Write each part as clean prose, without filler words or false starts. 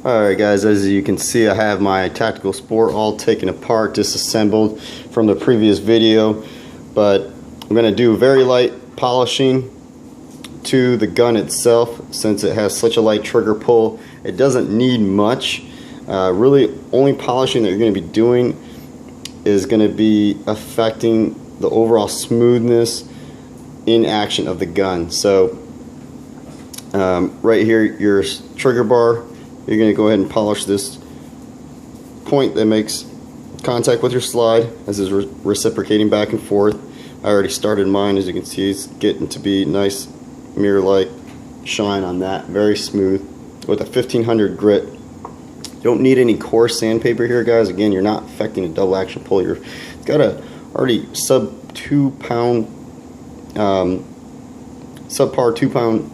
Alright guys, as you can see, I have my tactical sport all taken apart, disassembled from the previous video, but I'm going to do very light polishing to the gun itself since it has such a light trigger pull. It doesn't need much. Really, only polishing that you're going to be doing is going to be affecting the overall smoothness in action of the gun. So right here, your trigger bar, you're going to go ahead and polish this point that makes contact with your slide as it's reciprocating back and forth. I already started mine. As you can see, it's getting to be nice mirror-like shine on that, very smooth with a 1500 grit. You don't need any coarse sandpaper here, guys. Again, you're not affecting a double action pull. It's got a already sub 2 pound subpar 2 pound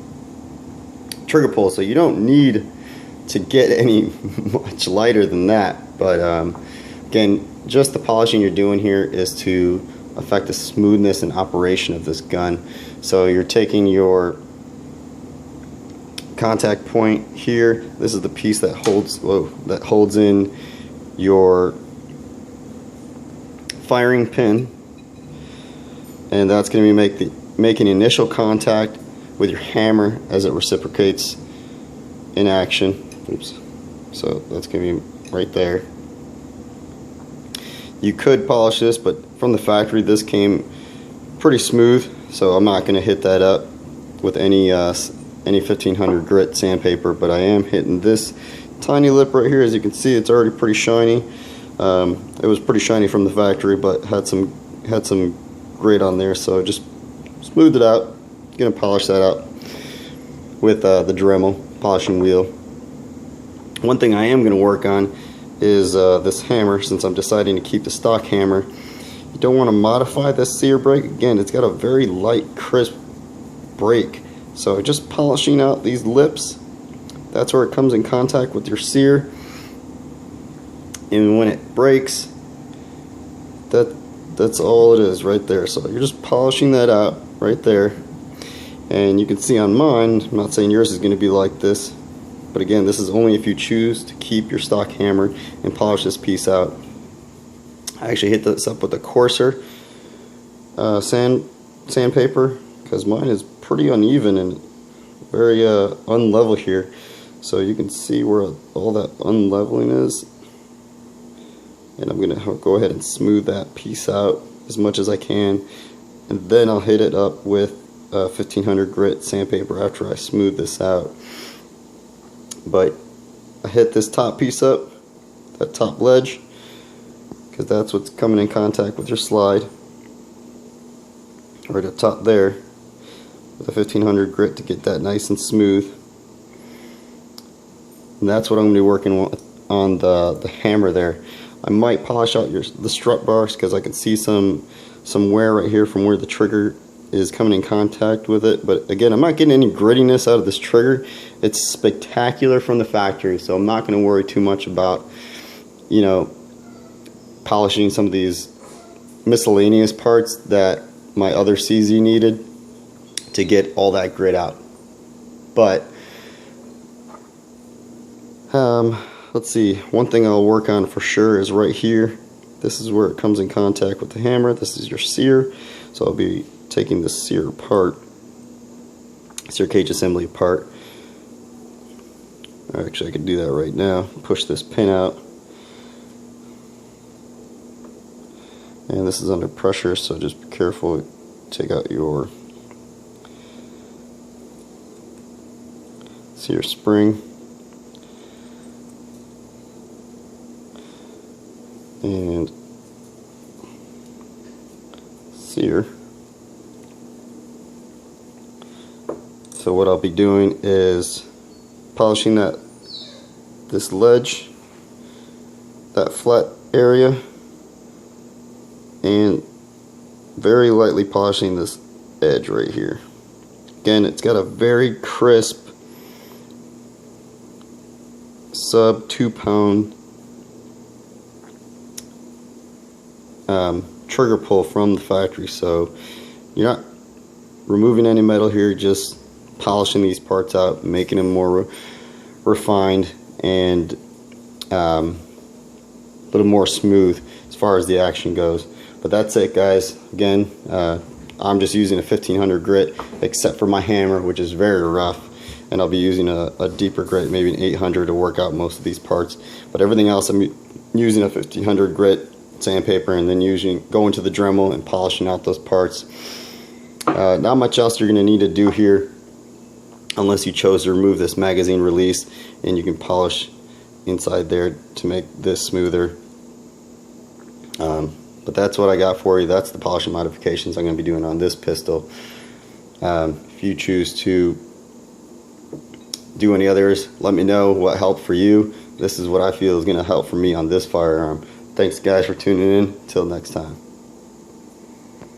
trigger pull, so you don't need to get any much lighter than that. But again, just the polishing you're doing here is to affect the smoothness and operation of this gun. So you're taking your contact point here. This is the piece that holds in your firing pin, and that's going to be making initial contact with your hammer as it reciprocates in action. Oops. So that's going to be right there. You could polish this, but from the factory this came pretty smooth, so I'm not going to hit that up with any 1500 grit sandpaper, but I am hitting this tiny lip right here. As you can see, it's already pretty shiny. It was pretty shiny from the factory, but had some grit on there, so just smoothed it out. Gonna polish that out with the Dremel polishing wheel. One thing I am going to work on is this hammer, since I'm deciding to keep the stock hammer. You don't want to modify this sear break. Again, it's got a very light, crisp break. So just polishing out these lips, that's where it comes in contact with your sear. And when it breaks, that's all it is right there. So you're just polishing that out right there. And you can see on mine, I'm not saying yours is going to be like this, but again, this is only if you choose to keep your stock hammer and polish this piece out. I actually hit this up with a coarser sandpaper because mine is pretty uneven and very unlevel here. So you can see where all that unleveling is. And I'm going to go ahead and smooth that piece out as much as I can. And then I'll hit it up with 1500 grit sandpaper after I smooth this out. But I hit this top piece up, that top ledge, because that's what's coming in contact with your slide, right up top there, with a 1500 grit to get that nice and smooth. And that's what I'm going to be working on the hammer there. I might polish out the strut bars because I can see some wear right here from where the trigger is coming in contact with it. But again, I'm not getting any grittiness out of this trigger. It's spectacular from the factory, so I'm not going to worry too much about, you know, polishing some of these miscellaneous parts that my other CZ needed to get all that grit out. But let's see, one thing I'll work on for sure is right here. This is where it comes in contact with the hammer. This is your sear, so I'll be taking the sear apart, sear cage assembly apart. Actually, I can do that right now. Push this pin out, and this is under pressure, so just be careful. Take out your sear spring, and sear. So what I'll be doing is polishing this ledge, that flat area, and very lightly polishing this edge right here. Again, it's got a very crisp sub 2 pound trigger pull from the factory, so you're not removing any metal here, just polishing these parts out, making them more refined and a little more smooth as far as the action goes. But that's it, guys. Again, I'm just using a 1500 grit, except for my hammer, which is very rough, and I'll be using a deeper grit, maybe an 800, to work out most of these parts. But everything else, I'm using a 1500 grit sandpaper, and then going to the Dremel and polishing out those parts. Not much else you're going to need to do here, unless you chose to remove this magazine release, and you can polish inside there to make this smoother. But that's what I got for you. That's the polishing modifications I'm going to be doing on this pistol. If you choose to do any others, let me know what helped for you. This is what I feel is going to help for me on this firearm. Thanks, guys, for tuning in. Until next time.